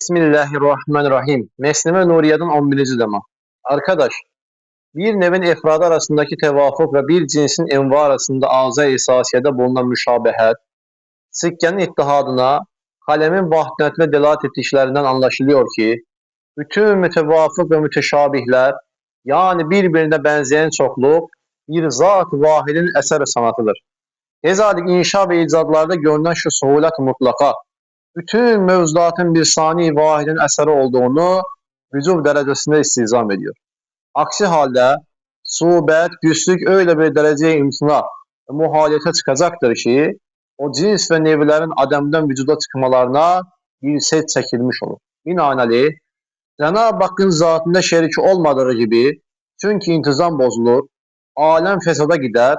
Bismillahirrahmanirrahim. Mesneme Nuriye'den 11. lema. Arkadaş, bir nevin efradı arasındaki tevafuk ve bir cinsin enva arasında ağza esasiyede bulunan müşabehet, sikkenin ittihadına, kalemin vahdetine delalet ettiklerinden anlaşılıyor ki, bütün mütevafık ve müteşabihler, yani birbirine benzeyen çokluk, bir zat-ı vahidin eseri sanatıdır. Ezalik inşa ve icadlarda görünen şu suhulet mutlaka, bütün mevzuatın bir sani vahidin eseri olduğunu vücub derecesinde istizam ediyor. Aksi halde suhbet, güçlük öyle bir dereceye imtina ve muhaliyete çıkacaktır ki o cins ve nevlerin ademden vücuda çıkmalarına bir set çekilmiş olur. Binaenaleyh Cenab-ı Hakk'ın zatında şeriki olmadığı gibi çünkü intizam bozulur, alem fesada gider,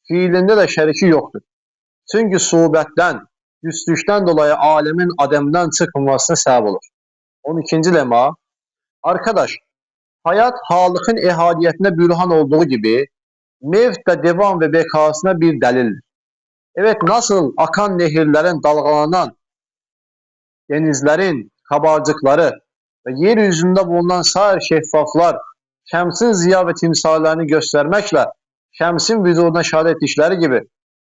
fiilinde de şeriki yoktur. Çünkü suhbetten, güçlükten dolayı alemin ademden çıkmamasına sebep olur. 12. lema. Arkadaş, hayat Halık'ın ehadiyetine bürhan olduğu gibi mevt de devam ve bekasına bir delildir. Evet, nasıl akan nehirlerin, dalgalanan denizlerin kabarcıkları ve yeryüzünde bulunan sair şeffaflar şemsin ziya ve timsallerini göstermekle şemsin vücuduna şehadet ettikleri gibi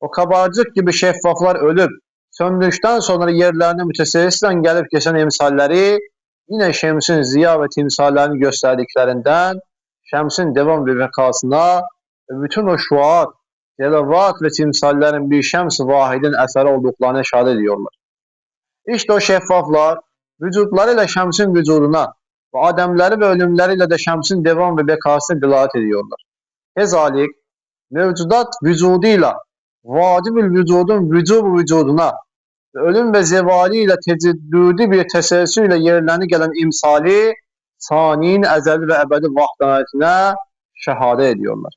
o kabarcık gibi şeffaflar ölüp söndükten sonra yerlerine mütesellisten gelip geçen emsalleri yine şemsin ziya ve timsallerini gösterdiklerinden şemsin devam ve bekasına ve bütün o şuat, celavat ve timsallerin bir şems-i vahidin eseri olduklarını şehadet ediyorlar. İşte o şeffaflar vücutlarıyla şemsin vücuduna ve ademleri ve ölümleriyle de şemsin devam ve bekasına delalet ediyorlar. Ezalik mevcudat vücuduyla vacib-ül vücudun vücub vücuduna ve ölüm ve zevaliyle teceddüdü bir teselsüyle yerlerini gelen imsali saniyin ezeli ve ebedi vahdaniyetine şehadet ediyorlar.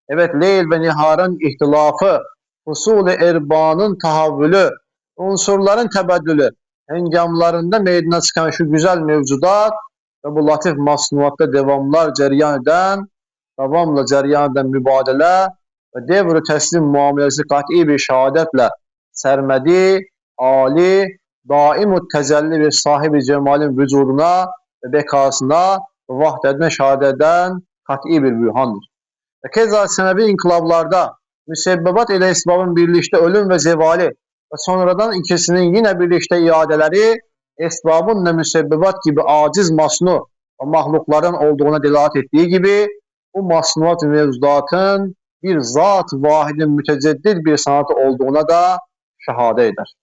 Evet, leyl ve niharın ihtilafı, usul-i erbanın tahavvülü, unsurların tebeddülü, hengamlarında meydana çıkan şu güzel mevcudat ve bu latif masnuatta devamla cereyan eden mübadele ve devr-ü teslim muamelesi kat'i bir şehadetle sermedi, ali, daim-u tecelli bir sahibi cemalin vücuduna ve bekasına ve vahdetine şehadet eden kat'i bir bürhandır. Ve keza senevi inkılaplarda müsebbebat ile esbabın birlikte ölüm ve zevali ve sonradan ikisinin yine birlikte iadeleri esbabın ve müsebbebat gibi aciz masnu ve mahlukların olduğuna delalet ettiği gibi bu masnuat ve mevzudatın bir zat vahidin müteceddid bir sanatı olduğuna da şehadet eder.